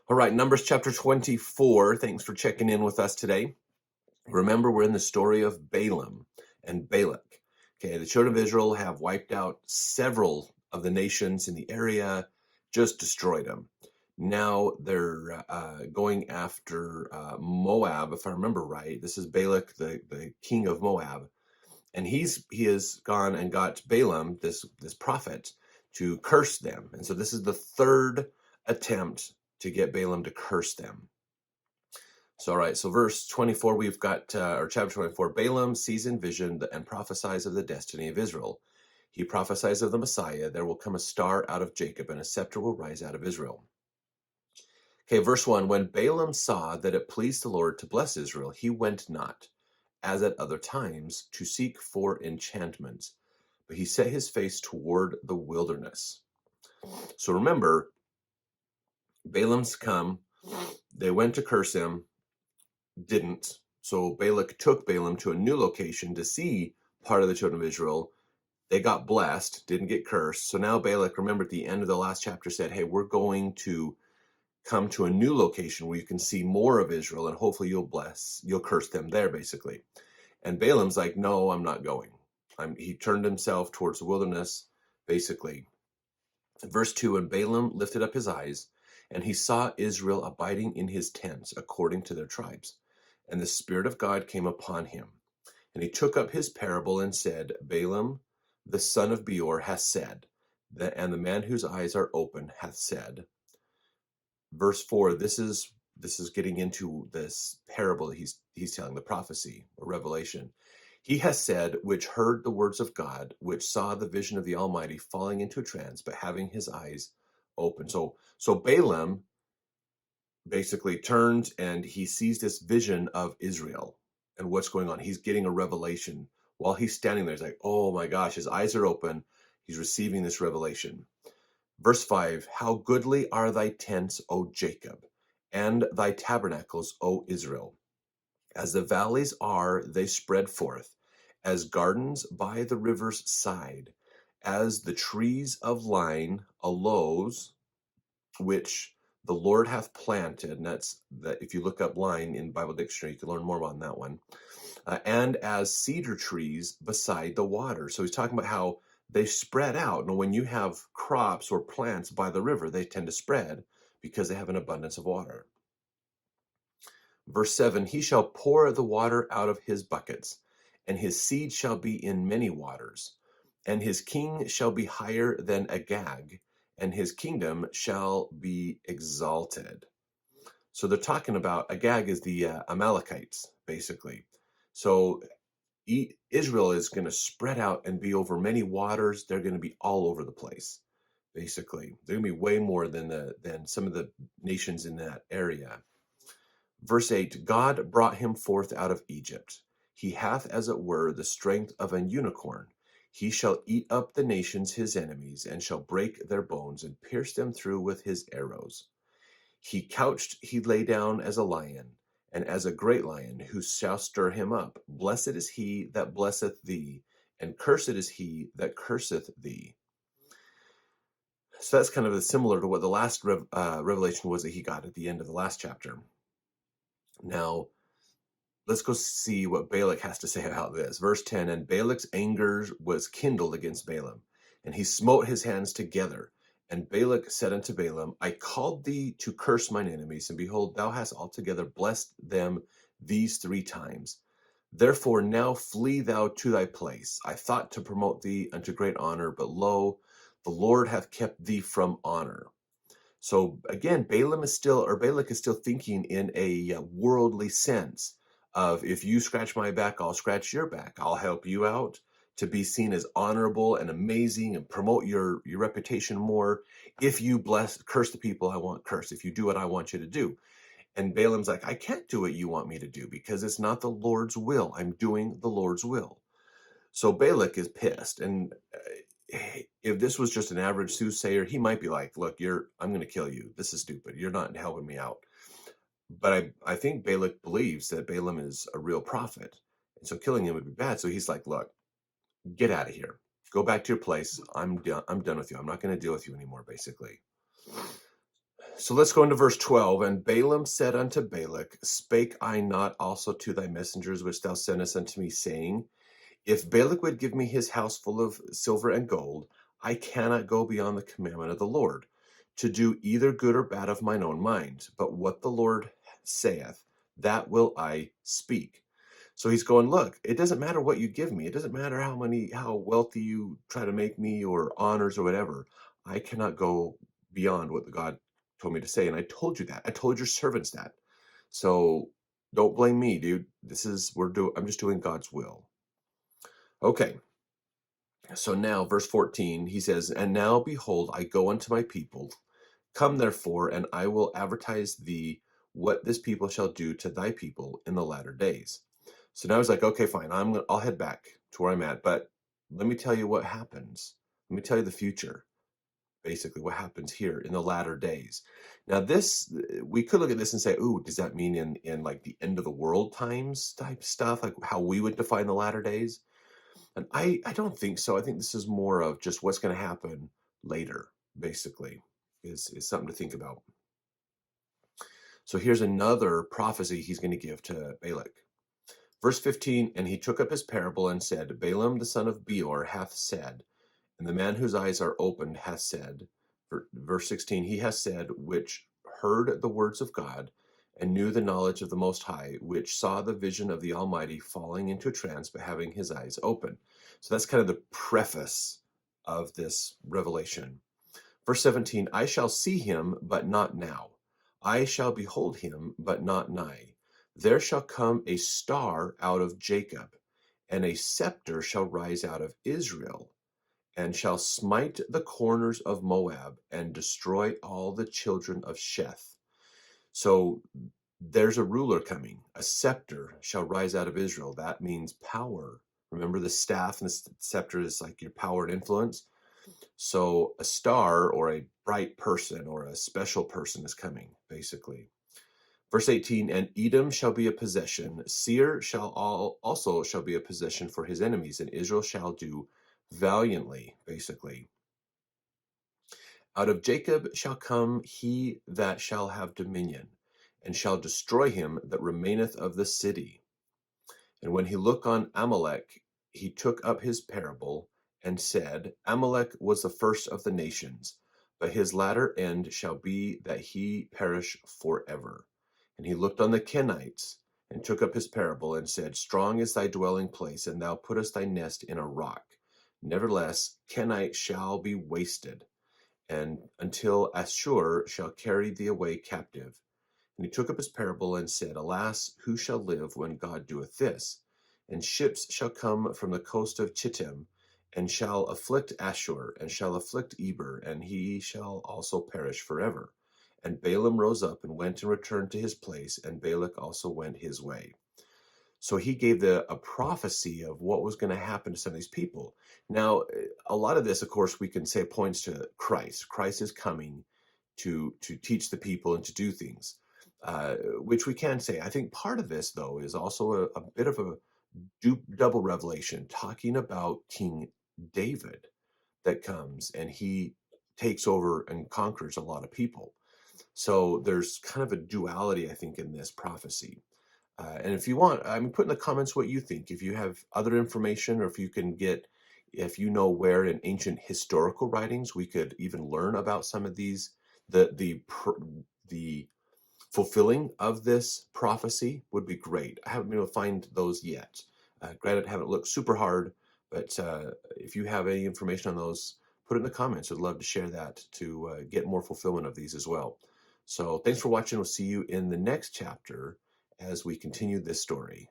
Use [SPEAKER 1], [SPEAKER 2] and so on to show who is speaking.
[SPEAKER 1] All right, Numbers chapter 24. Thanks for checking in with us today. Remember, we're in the story of Balaam and Balak. Okay, the children of Israel have wiped out several of the nations in the area, just destroyed them. Now they're going after Moab, if I remember right. This is Balak, the king of Moab, and he has gone and got Balaam, this prophet, to curse them. And so this is the third attempt to get Balaam to curse them. So, all right, so verse 24, we've got, or chapter 24, Balaam sees in vision and prophesies of the destiny of Israel. He prophesies of the Messiah. There will come a star out of Jacob, and a scepter will rise out of Israel. Okay, verse 1, when Balaam saw that it pleased the Lord to bless Israel, he went not, as at other times, to seek for enchantments, but he set his face toward the wilderness. So remember, Balaam's come, they went to curse him, didn't. So Balak took Balaam to a new location to see part of the children of Israel. They got blessed, didn't get cursed. So now Balak, remember at the end of the last chapter, said, hey, we're going to come to a new location where you can see more of Israel, and hopefully you'll curse them there, basically. And Balaam's like, no, I'm not going. He turned himself towards the wilderness, basically. Verse 2, and Balaam lifted up his eyes, and he saw Israel abiding in his tents according to their tribes. And the Spirit of God came upon him. And he took up his parable and said, Balaam, the son of Beor, hath said, and the man whose eyes are open hath said. Verse 4, this is getting into this parable that he's telling, the prophecy or revelation. He has said, which heard the words of God, which saw the vision of the Almighty falling into a trance, but having his eyes open. So Balaam basically turns and he sees this vision of Israel and what's going on. He's getting a revelation while he's standing there. He's like, oh my gosh, his eyes are open. He's receiving this revelation. Verse 5, how goodly are thy tents, O Jacob, and thy tabernacles, O Israel. As the valleys are, they spread forth, as gardens by the river's side, as the trees of line, aloes, which the Lord hath planted. And that's that. If you look up line in Bible dictionary, you can learn more about that one. And as cedar trees beside the water. So he's talking about how they spread out. And when you have crops or plants by the river, they tend to spread because they have an abundance of water. Verse 7, he shall pour the water out of his buckets, and his seed shall be in many waters, and his king shall be higher than Agag, and his kingdom shall be exalted. So they're talking about, Agag is the Amalekites, basically. So Israel is going to spread out and be over many waters. They're going to be all over the place, basically. They're going to be way more than some of the nations in that area. Verse 8, God brought him forth out of Egypt. He hath, as it were, the strength of an unicorn. He shall eat up the nations his enemies, and shall break their bones, and pierce them through with his arrows. He lay down as a lion, and as a great lion, who shall stir him up. Blessed is he that blesseth thee, and cursed is he that curseth thee. So that's kind of similar to what the last revelation was that he got at the end of the last chapter. Now, let's go see what Balak has to say about this. Verse 10, and Balak's anger was kindled against Balaam, and he smote his hands together. And Balak said unto Balaam, I called thee to curse mine enemies, and behold, thou hast altogether blessed them these 3 times. Therefore now flee thou to thy place. I thought to promote thee unto great honor, but lo, the Lord hath kept thee from honor. So again, Balak is still thinking in a worldly sense of, if you scratch my back, I'll scratch your back. I'll help you out to be seen as honorable and amazing and promote your reputation more. If you curse the people I want cursed, if you do what I want you to do. And Balaam's like, I can't do what you want me to do because it's not the Lord's will. I'm doing the Lord's will. So Balak is pissed. And if this was just an average soothsayer, he might be like, look, I'm going to kill you. This is stupid. You're not helping me out. But I think Balak believes that Balaam is a real prophet. And so killing him would be bad. So he's like, look, get out of here. Go back to your place. I'm done with you. I'm not going to deal with you anymore, basically. So let's go into verse 12. And Balaam said unto Balak, Spake I not also to thy messengers which thou sentest unto me, saying, If Balak would give me his house full of silver and gold, I cannot go beyond the commandment of the Lord, to do either good or bad of mine own mind. But what the Lord saith, that will I speak. So he's going, look, it doesn't matter what you give me. It doesn't matter how wealthy you try to make me or honors or whatever. I cannot go beyond what the God told me to say. And I told you that. I told your servants that. So don't blame me, dude. I'm just doing God's will. Okay. So now, verse 14, he says, And now behold, I go unto my people. Come therefore, and I will advertise thee what this people shall do to thy people in the latter days. So now he's like, okay, fine, I'll head back to where I'm at, but let me tell you what happens. Let me tell you the future, basically what happens here in the latter days. Now this, we could look at this and say, ooh, does that mean in like the end of the world times type stuff, like how we would define the latter days? And I don't think so. I think this is more of just what's going to happen later, basically, is something to think about. So here's another prophecy he's going to give to Balak. Verse 15, And he took up his parable and said, Balaam the son of Beor hath said, and the man whose eyes are opened hath said, verse 16, he hath said, which heard the words of God, and knew the knowledge of the Most High, which saw the vision of the Almighty falling into a trance, but having his eyes open. So that's kind of the preface of this revelation. Verse 17, I shall see him, but not now. I shall behold him, but not nigh. There shall come a star out of Jacob, and a scepter shall rise out of Israel, and shall smite the corners of Moab, and destroy all the children of Sheth. So there's a ruler coming. A scepter shall rise out of Israel. That means power. Remember, the staff and the scepter is like your power and influence. So a star or a bright person or a special person is coming, basically. Verse 18, and Edom shall be a possession. Seir also shall be a possession for his enemies, and Israel shall do valiantly, basically. Out of Jacob shall come he that shall have dominion, and shall destroy him that remaineth of the city. And when he looked on Amalek, he took up his parable, and said, Amalek was the first of the nations, but his latter end shall be that he perish forever. And he looked on the Kenites, and took up his parable, and said, Strong is thy dwelling place, and thou puttest thy nest in a rock. Nevertheless, Kenite shall be wasted, and until Ashur shall carry thee away captive. And he took up his parable and said, Alas, who shall live when God doeth this? And ships shall come from the coast of Chittim, and shall afflict Ashur, and shall afflict Eber, and he shall also perish forever. And Balaam rose up and went and returned to his place, and Balak also went his way. So he gave a prophecy of what was going to happen to some of these people. Now, a lot of this, of course, we can say points to Christ. Christ is coming to teach the people and to do things, which we can say. I think part of this, though, is also a bit of a double revelation, talking about King David that comes and he takes over and conquers a lot of people. So there's kind of a duality, I think, in this prophecy. And if you want, I mean, put in the comments what you think. If you have other information, or if you know where in ancient historical writings we could even learn about some of these, the fulfilling of this prophecy would be great. I haven't been able to find those yet. Granted, I haven't looked super hard, but if you have any information on those, put it in the comments. I'd love to share that to get more fulfillment of these as well. So thanks for watching. We'll see you in the next chapter as we continue this story.